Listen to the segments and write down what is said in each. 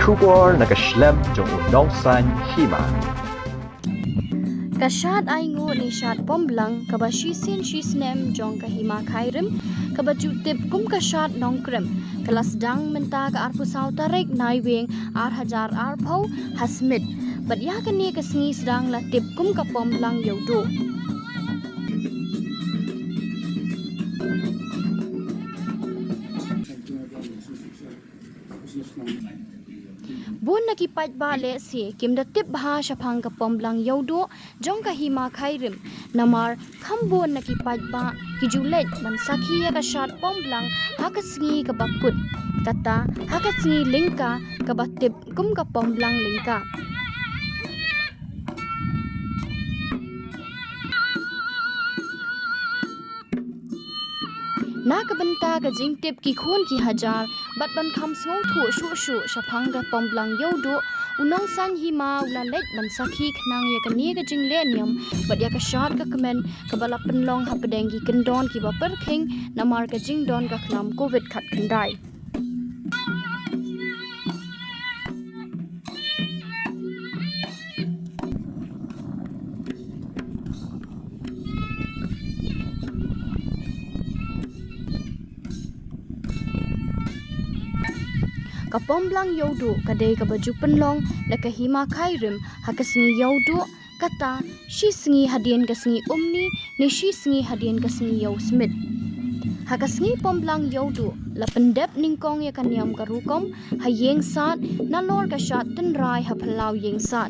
Kubor nakaslem jong unongsan hima. Kasyat ay ngu ni syat pomblang kaba shisin shisnem jong kahima khairim kaba jutip kum kasyat nongkrem kelas dang menta ka arpusaw tarik naiwing hajar arpau hasmit bat ya kani kasngi sedang latip kum ka pomblang yodo. Bun nakipat bale si kim da tip baha syapang ka pomblang yodo jong kahima khairim namar khambon nakipat ba kijulet man sakhiya ka syat pomblang hakasngi ka bakut kata hakasngi lingka ka batip kum ka pomblang lingka. Na kabenta ka jingtip ki khun ki hajar bat ban kham sngau thu shu syapang ka pomblang yodo unong san hima ula let ban sakhi khnang ya kani ka jingle niam bat ya ka shot ka kemen ka bala penlong ha pedeng ki kendon ki ba perkhing namar ka jingdon ka khnam covid khat khandai. Ka pomblang yodo kadai ka baju penlong na kahima khairim hakasngi yodo kata shi sngi hadien kasngi umni ni shi sngi hadien kasngi yo smith hakasngi pomblang yodo la pendep ningkong ya kaniam karukom hayeng sat na lor ka shat tenrai ha phalau yeng sat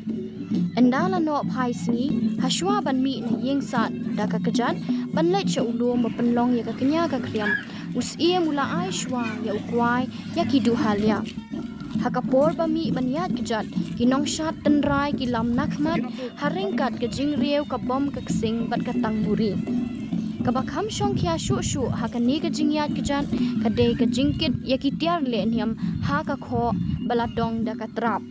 endala no phai sngi hashwa ban mi na yeng sat da ka kajat ban let cha ulum penlong ya ka kenya ka kriam usie mula aishwa ya ukwai ya kidu halya hakapor bami banyat kejat kinong shat tenrai kilam nakmat haringkat ke jingrieu ka bom ka ksing bat ka tangmuri kabakham shong khya shu hakani ka jingyat kejat kadai ka jingkit ya kitiar le niam ha ka kho baladong da ka trap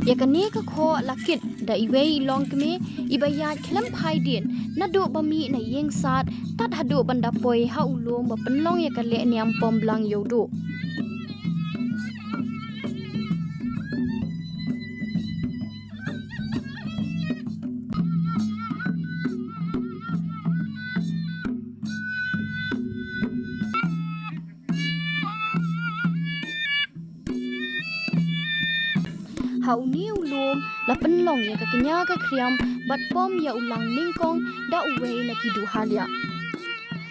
yakani ka kho lakit da iwei long kme ibayat khlam phaidin nadu bami na yeng sat tat hadu banda poi ha ulum ba penlong ya ka le niam pomblang yodo. Hauni ulum la penlong ya ka kenya ka kriam bat pom ya ulang ningkong da uwei na kidu halya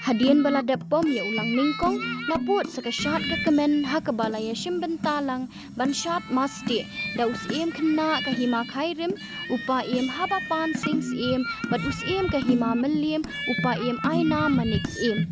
hadien bala da pom ya ulang ningkong na put saka shat ka kemen ha ka bala ya shimben talang ban shat masti da us em khna ka hima khairim upa em haba pan sings em bat us em ka hima melim upa em aina manik em.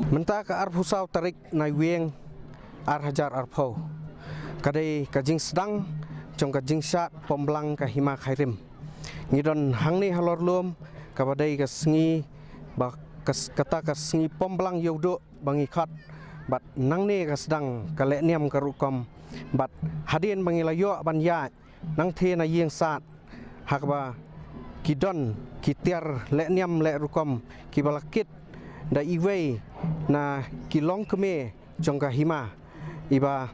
Mentah ke arfusau tarik nai weng hajar arpau. Kadai kajing sedang jong kajing syat pombelang ka hima khairim. Ngidon hangni halor lum kabadai ka sengi ba kata ka sengi pombelang yodo bangi khat bat nangni ka sedang ka lekniam ka rukom bat hadien bangi layo ban ya nang the na yeng sat hakba kidon kitiar lekniam le rukom kibalakit da iwei na kilong keme jongka hima iba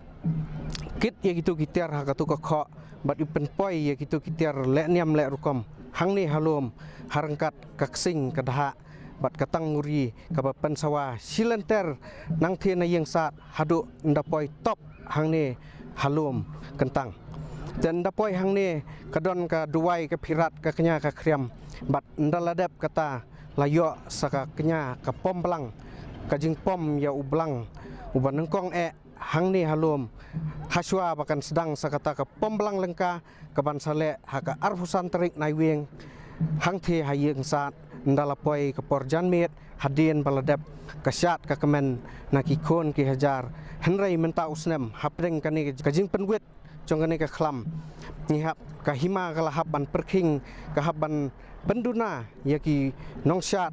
kit ya gitu kitiar hakatu ka kho bat ipen poi ya gitu kitiar lekniam le rukom hangni halum harangkat kaksing kadaha bat katang nguri kabapan sawa silenter nang the na yeng sat hadu ndapoi top hangni halum kentang dan ndapoi hangni kadon ka duai ka pirat ka kenya ka kriam bat ndaladap kata layo saka kenya ka pom belang kajing pom ya ublang uban nengkong hangni halum haswa bakan sedang sakata ka pom belang lengka kaban sale haka arfusan terik nai weng hang the hayeng sat ndalapoi ka porjan met hadien baladap kasyat ka kemen nakikon ki hajar henrai menta usnem hapreng kani kajing penwit jong kani ka khlam ngihap ka hima kalahap ban perking kahap ban penduna yaki nongsat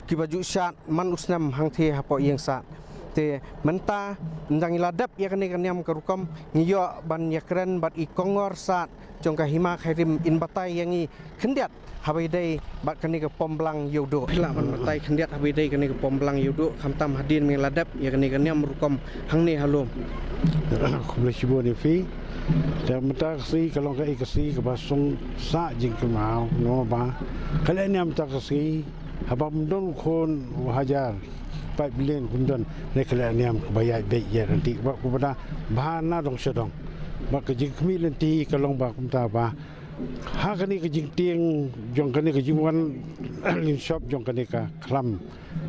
kibaju syat man usnam hang the hapo yeng sat te menta ndang iladap ya kani kaniam karukom ngiyo ban yakren bat ikongor sat jong ka hima khairim in batai yangi khendiat habai dai bat kani ka pombelang yodo hila ban batai khendiat habai dai kani ka pombelang yodo khamtam hadin mi ladap ya kani kaniam rukom hangni halom Kumlesibo ni fi dan mata kasi kalau ka ikasi ke basung sa jing kemau no ba kala ni am ta kasi haba mdon kon hajar 5 bilion kundon ne kala ni am bayai be ya nanti ba ku pada bahana dong sedong ba ke jing kmi lenti kalong ba kum ta ba ha kani ke jing tieng jong kani ke jing wan lin shop jong kani ka klam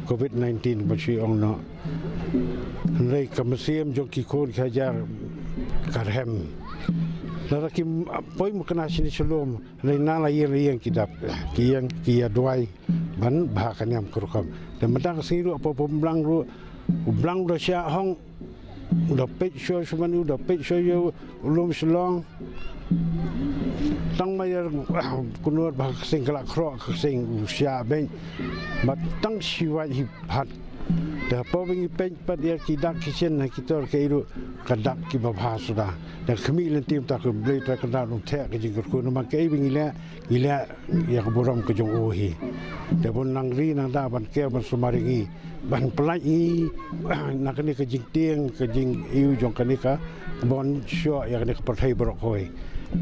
covid-19 ba chi ong no Nai kamasiam jong kikon kajar karhem. Nara kim poi mukana sini selum. Nai nala yang kidap kiyang kia duai ban bahakanyam kurukam. Dan mentang siru apa pemblang ru ublang dah syak hong udah pet show seman udah pet show yo ulum selong. Tang mayar kunut bah sing kelak krok sing usia ben. Mat tang siwat hipat. Dah pawing pen pat dia kidak kitchen kita keiru kadak ki babha sudah dan kami lentim tak beli tak kena nuntek ke jingkur ku nama kei bingila gila ya keburam ke jong ohi dah pun nangri nang da ban ke ban sumaringi ban pelai nak ni ke jing tieng ke jing iu jong kani ka bon syo ya kani ke perthai borok hoi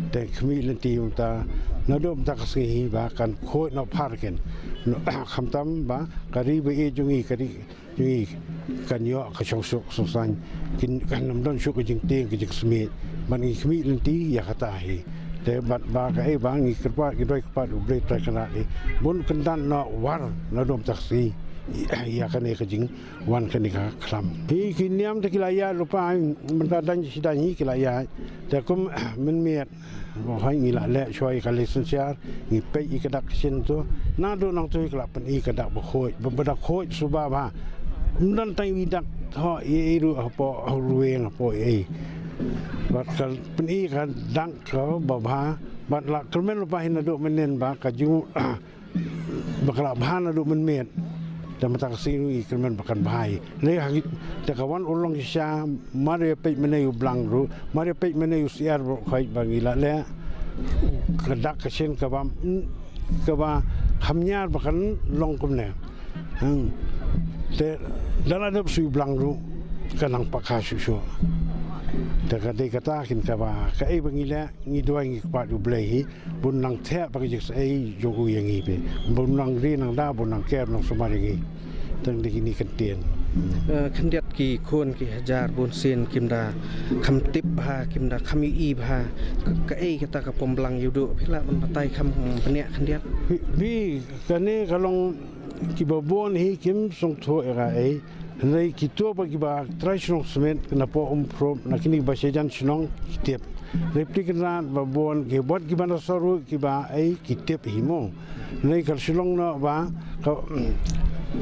dan kami lentim ta nadom tak sihi ba kan khoi no parken khamtam ba kari be jungi kari jungi kan yo ka sok sosan kin kan namdon syuk jing ting ke jing smit man ngi khmi lenti ya kata hi te bat ba ka bang ngi kerpa ki doi kerpa ubre tra kana ni bun kendan no war nadom taksi ya kan ke jing wan kan ka klam hi kiniam te kilaya lupa menta dan sidani kilaya te kum men miet bo hai ngi la le choi ka lisensiar ngi pe i kadak sin tu na do nang tu kelap pen i kadak bo khoi bedak khoi suba ba dan tai widak tho i ru apo rueng apo bat kal pen i kan dang ko ba ba bat la kelmen lupa hin do menen ba ka ju bakala bhana do men met dan mata kasiru i kelmen bakan bahai le hagit te kawan ulong sya mare pe menayu blang ru mare pe menayu siar ro khai bangila le kadak kasen ka ba hamnyar bakan long kumne te dala dap sui blang ru kanang pakasyu so te kadai katakin ka ba ka bangila ngi doang ngi pa du blei bun nang the ba ki sai jogu yang ngi be bun nang ri nang da bun nang ker nang sumari ngi tang di kini kentien khendiat ki khon ki hajar bun sin kimda kham tip ha kimda khami i ha ka kata ka pombelang yudo phila man batai kham penia khendiat vi kane kalong ki babon hi kim song tho era nei ki to ba ki ba traditional cement na po pro na kini ba sejan sinong kitep replik na babon ki bot ki bana soru ki ba ki tep himo nei kal silong no ba ka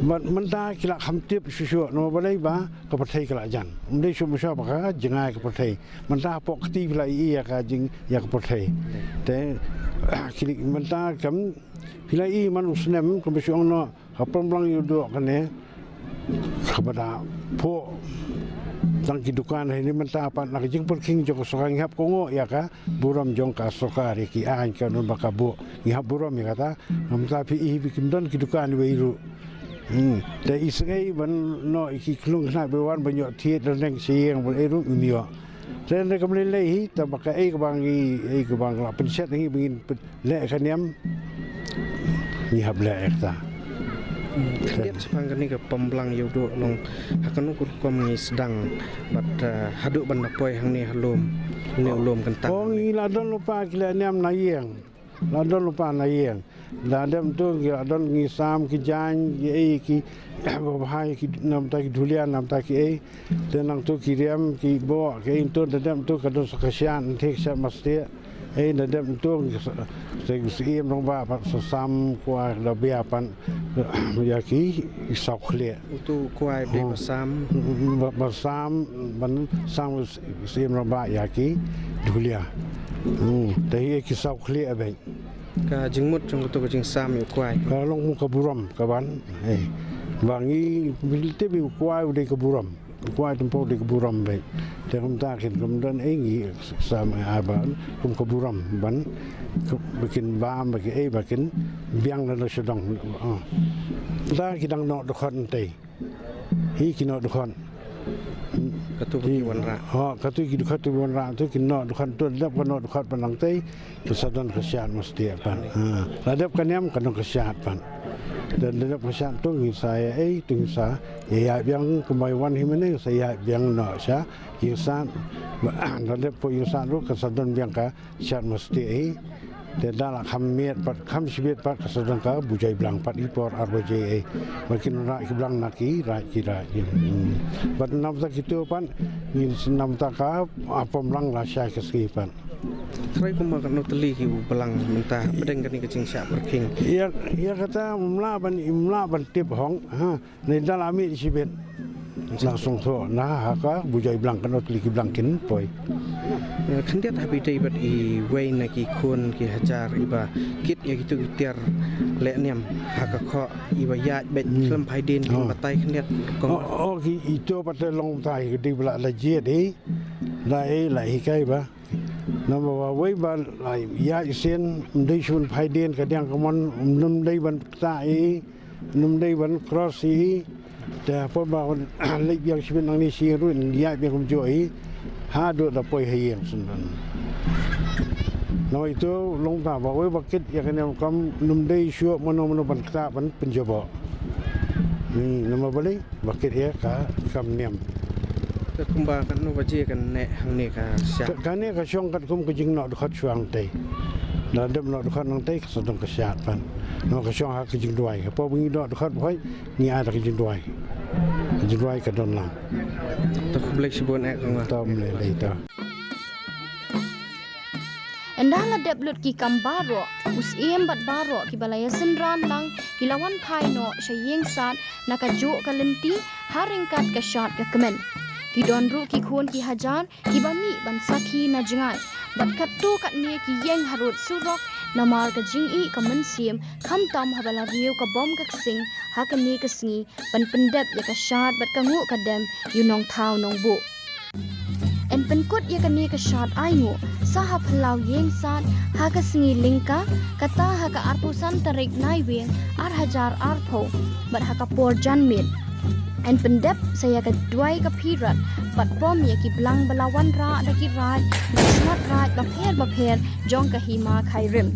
mentah kila hamtip susu no balai ba ke partai kila jan mendai sumu sya baka jengai ke partai mentah pok keti bila iya ka jing ya ke partai te kini mentah kam bila i man usnem ke besuang no kapon blang yudo kane kepada po tang kidukan ini mentah apa nak jing perking joko sorang hap kongo ya ka buram jong ka sokar ki an ka non baka bu ngihap buram ya kata mentah pi i bikin don kidukan weiruแต่อีสังเกตมันน้อยขี้คลุ้งขนาดไปวันบรรยากาศที่เราเล่นเสียงบนไอ้รูปมีอ่ะแต่ในกำลังเล่ยแต่บางไอ้กับบางหลับเป็นเช็ดนี่บินเละขนี้มีหับเละเอกตา Lihat sepangkan ni ke pemblang yudo long hakan ukur kom ni sedang bat haduk benda poi hang ni halum ni ulum kentang. Oh ni ladon lupa kila niam nayeng. Ladon lupa nayeng. Ladon tu ladon ngisam ki jan ki bahai ki nam ta ki dulian nam ta ki tenang tu kiriam ki bo ki intu dadam tu kadon sakasian tek sa mastia dadam tu saya rong ba sesam kuah lebih apa yaki saukhle Itu kuai be basam ban sam sim rong ba yaki dulia tapi ki saukhle abai ka jingmut jong tu jing sam yu kuai kalau long kaburam kaban bangi bilte bi kuai udah kaburam kuai tempo di kaburam baik tapi tak kemudian ini sama aban kaburam ban bikin bam bikin biang dan sedang dah kita nak dokon teh hi kita nak dokon katu bagi wanra katu kita katu wanra tu kita nak dokon tu dah nak dokon penang teh kesadan kesihatan mesti pan ladap kanyam kena kesihatan dan dalam kesihatan tu saya tu saya ya biang kemaiwan himene saya biang nak saya insan ladap po insan tu kesadan biang ka kesihatan mesti dan dalam kamiat pat kam sibet pat kesadan ka bujai belang pat ipor RBJ makin rak ke belang naki rak kira bat nam tak itu pan nam tak ka apa belang rasya keskipan Try ko makan no teli ki belang mentah bedeng kan ni kecing syak berking. Ia kata imla ban tip hong ni dalam ami sibet langsung tu nah haka bujai belang kan teli ki belang kin poi. Kendiat habi dai bat I wei na ki kun ki hajar iba kit ya gitu tiar le niam haka kho iba ya bet klem pai den ki batai kendiat oh ki itu patai long tai di bela lajie dei lai lai kai ba nama wei ba lai ya isen mdei shun pai den kadang kamon num dei ban tai num dei ban cross I ta po ba le biang sibin nang ni si ruin ya biang kum joi ha do da poi hayeng sundan no itu long ta ba wei bakit ya kan kam num dei shu mono ban ta ban penjaba ni nama balik bakit ya ka kam niam ke kembang kan no baje kan nek hang ni ka syak kan ni ka syong kat kum ke jing nok dekat syang tei dan dem nok dekat nang tei sedang kesihatan no ka syong ha ke jing duai apa bungi nok dekat boy ni ada ke jing duai ka don lang to blek sibon ek ngah tom le ta Endala deblut ki kambaro usiem bat baro ki balaya sendran lang kilawan paino syayeng sat nakajo kalenti haringkat ka shot ka kemen ki donru ki khun ki hajar ki bami ban sakhi na jingai bat kattu kat ne ki yeng harut surok namar ka jingi ka mansiem kham tam habala riu ka bom ka sing ha ka ne ka singi ban pendep ya ka shot bat ka ngu ka dem yunong thau nong bu en penkut ya ka ne ka shot ai ngu saha phalau yeng sat ha ka singi lingka kata ha ka arpusan tarik nai weng ar hajar arpho bat ha ka por janmit en pendep saya ka duai ka pirat bat pom ya ki blang balawan ra da ki rai shot rai ba pher jong ka hima khai rim